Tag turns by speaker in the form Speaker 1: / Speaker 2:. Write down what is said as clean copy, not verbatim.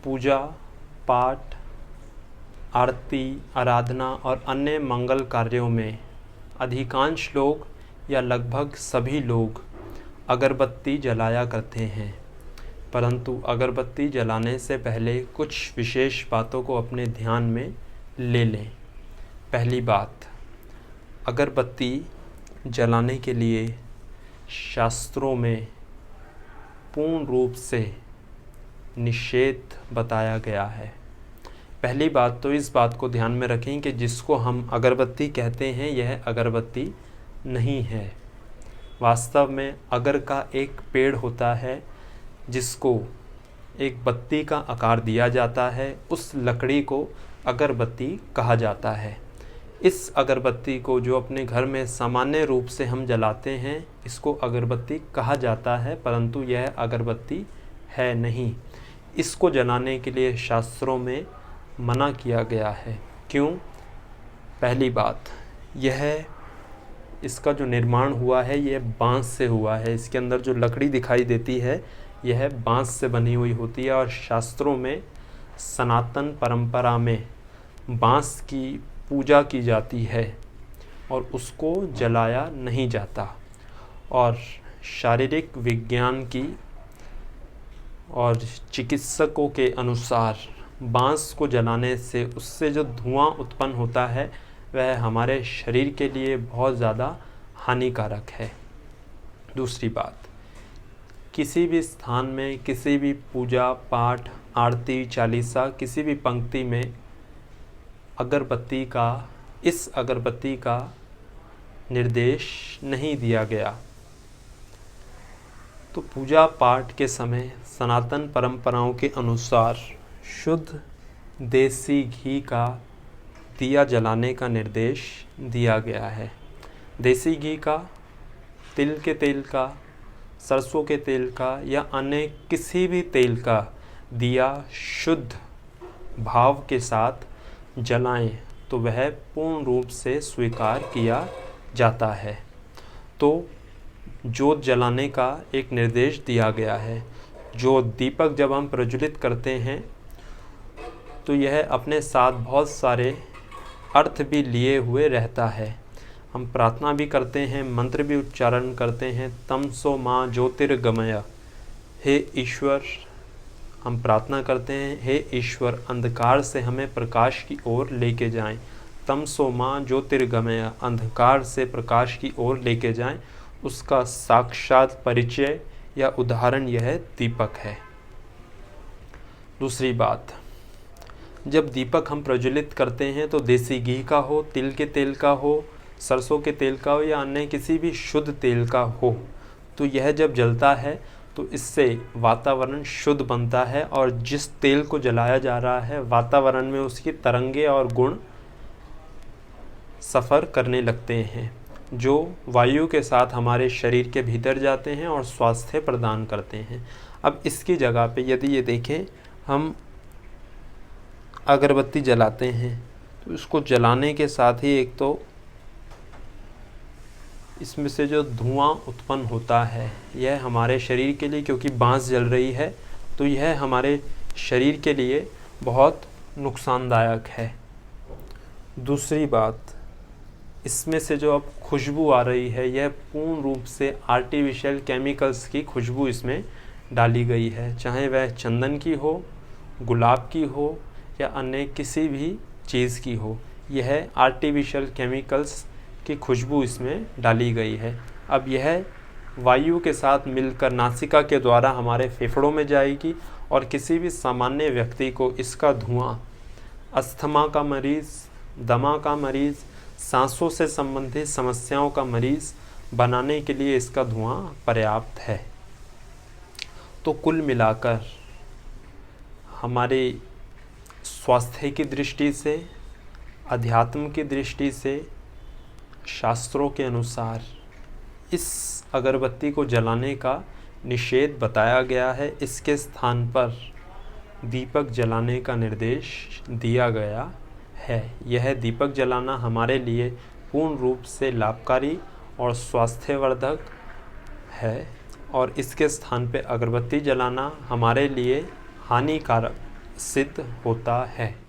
Speaker 1: पूजा पाठ, आरती, आराधना और अन्य मंगल कार्यों में अधिकांश लोग या लगभग सभी लोग अगरबत्ती जलाया करते हैं, परंतु अगरबत्ती जलाने से पहले कुछ विशेष बातों को अपने ध्यान में ले लें। पहली बात, अगरबत्ती जलाने के लिए शास्त्रों में पूर्ण रूप से निषेध बताया गया है। पहली बात तो इस बात को ध्यान में रखें कि जिसको हम अगरबत्ती कहते हैं यह अगरबत्ती नहीं है। वास्तव में अगर का एक पेड़ होता है जिसको एक बत्ती का आकार दिया जाता है, उस लकड़ी को अगरबत्ती कहा जाता है। इस अगरबत्ती को जो अपने घर में सामान्य रूप से हम जलाते हैं, इसको अगरबत्ती कहा जाता है, परंतु यह अगरबत्ती है नहीं। इसको जलाने के लिए शास्त्रों में मना किया गया है। क्यों? पहली बात, यह इसका जो निर्माण हुआ है यह बांस से हुआ है। इसके अंदर जो लकड़ी दिखाई देती है यह बांस से बनी हुई होती है और शास्त्रों में सनातन परंपरा में बांस की पूजा की जाती है और उसको जलाया नहीं जाता। और शारीरिक विज्ञान की और चिकित्सकों के अनुसार बांस को जलाने से उससे जो धुआं उत्पन्न होता है वह हमारे शरीर के लिए बहुत ज़्यादा हानिकारक है। दूसरी बात, किसी भी स्थान में किसी भी पूजा पाठ, आरती, चालीसा, किसी भी पंक्ति में इस अगरबत्ती का निर्देश नहीं दिया गया। तो पूजा पाठ के समय सनातन परंपराओं के अनुसार शुद्ध देसी घी का दिया जलाने का निर्देश दिया गया है। देसी घी का, तिल के तेल का, सरसों के तेल का या अन्य किसी भी तेल का दिया शुद्ध भाव के साथ जलाएं तो वह पूर्ण रूप से स्वीकार किया जाता है। तो जोत जलाने का एक निर्देश दिया गया है। जो दीपक जब हम प्रज्वलित करते हैं तो यह अपने साथ बहुत सारे अर्थ भी लिए हुए रहता है। हम प्रार्थना भी करते हैं, मंत्र भी उच्चारण करते हैं, तमसो माँ ज्योतिर्गमय, हे ईश्वर। हम प्रार्थना करते हैं, हे ईश्वर अंधकार से हमें प्रकाश की ओर लेके जाएं। तमसो माँ ज्योतिर्गमय, अंधकार से प्रकाश की ओर लेके जाएं। उसका साक्षात परिचय या उदाहरण यह दीपक है। दूसरी बात, जब दीपक हम प्रज्वलित करते हैं तो देसी घी का हो, तिल के तेल का हो, सरसों के तेल का हो या अन्य किसी भी शुद्ध तेल का हो, तो यह जब जलता है तो इससे वातावरण शुद्ध बनता है और जिस तेल को जलाया जा रहा है वातावरण में उसकी तरंगे और गुण सफ़र करने लगते हैं, जो वायु के साथ हमारे शरीर के भीतर जाते हैं और स्वास्थ्य प्रदान करते हैं। अब इसकी जगह पे यदि ये देखें, हम अगरबत्ती जलाते हैं तो इसको जलाने के साथ ही एक तो इसमें से जो धुआं उत्पन्न होता है यह हमारे शरीर के लिए, क्योंकि बांस जल रही है तो यह हमारे शरीर के लिए बहुत नुकसानदायक है। दूसरी बात, इसमें से जो अब खुशबू आ रही है यह पूर्ण रूप से आर्टिफिशियल केमिकल्स की खुशबू इसमें डाली गई है, चाहे वह चंदन की हो, गुलाब की हो या अन्य किसी भी चीज़ की हो। यह आर्टिफिशियल केमिकल्स की खुशबू इसमें डाली गई है। अब यह वायु के साथ मिलकर नासिका के द्वारा हमारे फेफड़ों में जाएगी और किसी भी सामान्य व्यक्ति को इसका धुआं अस्थमा का मरीज़, दमा का मरीज़, सांसों से संबंधित समस्याओं का मरीज़ बनाने के लिए इसका धुआं पर्याप्त है। तो कुल मिलाकर हमारे स्वास्थ्य की दृष्टि से, अध्यात्म की दृष्टि से, शास्त्रों के अनुसार इस अगरबत्ती को जलाने का निषेध बताया गया है। इसके स्थान पर दीपक जलाने का निर्देश दिया गया है। यह दीपक जलाना हमारे लिए पूर्ण रूप से लाभकारी और स्वास्थ्यवर्धक है और इसके स्थान पे अगरबत्ती जलाना हमारे लिए हानिकारक सिद्ध होता है।